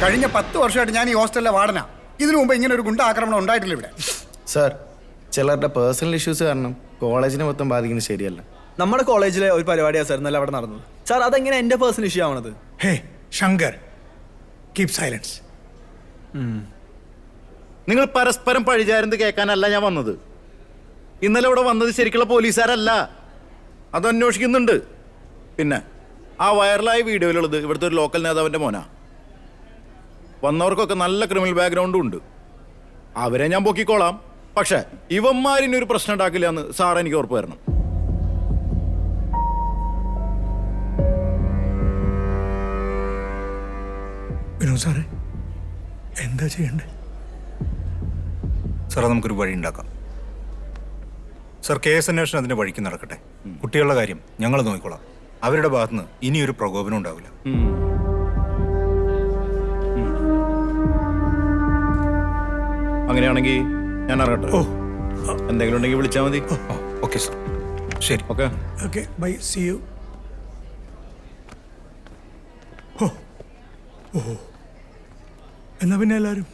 കഴിഞ്ഞ 10 വർഷമായിട്ട് ഞാൻ ഈ ഹോസ്റ്റലിലെ വാർഡനാ. ഇതിനു മുമ്പ് ഇങ്ങനെ ഒരു ഗുണ്ട ആക്രമണം ഉണ്ടായിട്ടില്ല ഇവിടെ. സാർ, ചിലരുടെ പേഴ്സണൽ ഇഷ്യൂസ് കാരണം കോളേജിനെ മൊത്തം ബാധിക്കുന്നത് ശരിയല്ല. നമ്മുടെ കോളേജിലെ ഒരു പരിപാടിയാണ് സാർ ഇന്നലെ അവിടെ നടന്നത്. സാർ അതെങ്ങനെ എൻ്റെ പേഴ്സണൽ ഇഷ്യൂ ആവണത്? ഹേ ശങ്കർ, കീപ് സൈലൻസ്. നിങ്ങൾ പരസ്പരം പഴിചാരുന്നത് കേൾക്കാനല്ല ഞാൻ വന്നത്. ഇന്നലെ ഇവിടെ വന്നത് ശരിക്കുള്ള പോലീസുകാരല്ല, അത് അന്വേഷിക്കുന്നുണ്ട്. പിന്നെ ആ വൈറലായ വീഡിയോയിലുള്ളത് ഇവിടുത്തെ ഒരു ലോക്കൽ നേതാവിൻ്റെ മോനാ. വന്നവർക്കൊക്കെ നല്ല ക്രിമിനൽ ബാക്ക്ഗ്രൗണ്ടും ഉണ്ട്. അവരെ ഞാൻ പൊക്കിക്കോളാം. പക്ഷെ ഇവന്മാരിനൊരു പ്രശ്നം ഉണ്ടാക്കില്ല എന്ന് സാർ എനിക്ക് ഉറപ്പ് തരണം. വിനോദ് സാറേ, എന്താ ചെയ്യണ്ടേ? സാറേ, നമുക്കൊരു വഴി ഉണ്ടാക്കാം. സാർ, കേസ് അന്വേഷണം അതിൻ്റെ വഴിക്ക് നടക്കട്ടെ. കുട്ടികളുടെ കാര്യം ഞങ്ങൾ നോക്കിക്കോളാം. അവരുടെ ഭാഗത്തുനിന്ന് ഇനിയൊരു പ്രകോപനം ഉണ്ടാവില്ല. അങ്ങനെയാണെങ്കിൽ ഞാൻ ഇറങ്ങട്ടെ. എന്തെങ്കിലും ഉണ്ടെങ്കിൽ വിളിച്ചാൽ മതി. ഓക്കെ സാർ, ശരി. Okay okay, bye, see you. ഓ, എന്നാ പിന്നെ എല്ലാവരും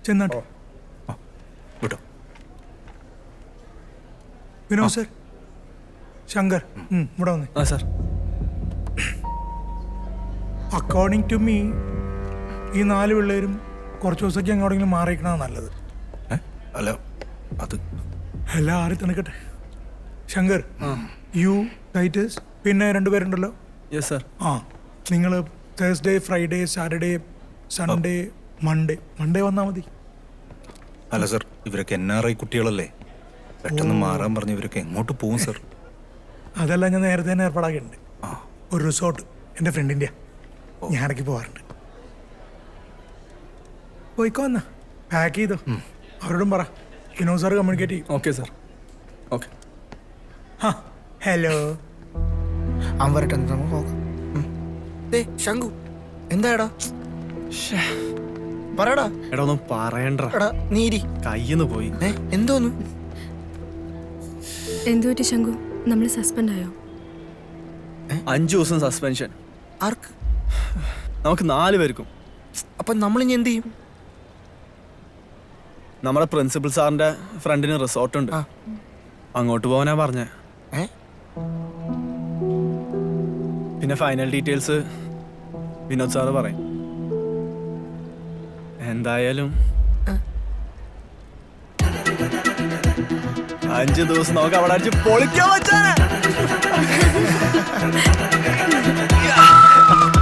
ചെന്നാട്ടെ. വിട്ടോ. വിനോദ് സർ, ശങ്കർ, ഇവിടെ വന്നേ. ആ സാർ. അക്കോർഡിംഗ് ടു മീ ഈ 4 പിള്ളേരും കുറച്ച് ദിവസത്തേക്ക് അങ്ങോട്ടെങ്കിലും മാറിയിരിക്കണതാണ് നല്ലത്. അല്ല, അത് എല്ലാം ആറി തണുക്കട്ടെ. ശങ്കർ, യു, ടൈറ്റസ്, പിന്നെ 2 പേരുണ്ടല്ലോ. Yes sir. ആ, നിങ്ങൾ Thursday, Friday, Saturday, Sunday, Monday വന്നാൽ മതി. അല്ല സാർ, ഇവരൊക്കെ NRI കുട്ടികളല്ലേ. പെട്ടെന്ന് മാറാൻ പറഞ്ഞ് ഇവരൊക്കെ എങ്ങോട്ട് പോകും സാർ? അതെല്ലാം ഞാൻ നേരത്തെ തന്നെ ഏർപ്പാടാക്കിയിട്ടുണ്ട്. ഒരു റിസോർട്ട് എൻ്റെ ഫ്രണ്ടിൻ്റെ, ഞാൻ ഇടയ്ക്ക് പോകാറുണ്ട്. പോയിക്കോ, എന്നാ പാക്ക് ചെയ്തോ. അവരോടും പറ വിനോദ് സാർ കമ്മ്യൂണിക്കേറ്റ് ചെയ്യും. Okay sir. ഓക്കെ. ആ, ഹലോ. അവരുടെ പോകാം. ശങ്കു, എന്താടാ പറയടാ. എടാ ഒന്നും പറയണ്ട. നീരി കയ്യിന്ന് പോയി. എന്തോന്നു? എന്തു പറ്റി ശങ്കു? നമ്മൾ സസ്പെൻഡ് ആയോ? 5 ദിവസം സസ്പെൻഷൻ. ആർക്ക്? നമുക്ക് 4 പേർക്കും. അപ്പൊ നമ്മളിനി എന്ത് ചെയ്യും? നമ്മുടെ പ്രിൻസിപ്പൽ സാറിന്റെ ഫ്രണ്ടിന് റിസോർട്ട് ഉണ്ട്, അങ്ങോട്ട് പോകാനാ പറഞ്ഞേ. പിന്നെ ഫൈനൽ ഡീറ്റെയിൽസ് വിനോദ് സാറ് പറയും. എന്തായാലും 5 ദിവസം നമുക്ക് അവിടെ അടിച്ച് പൊളിക്കാൻ പറ്റാ.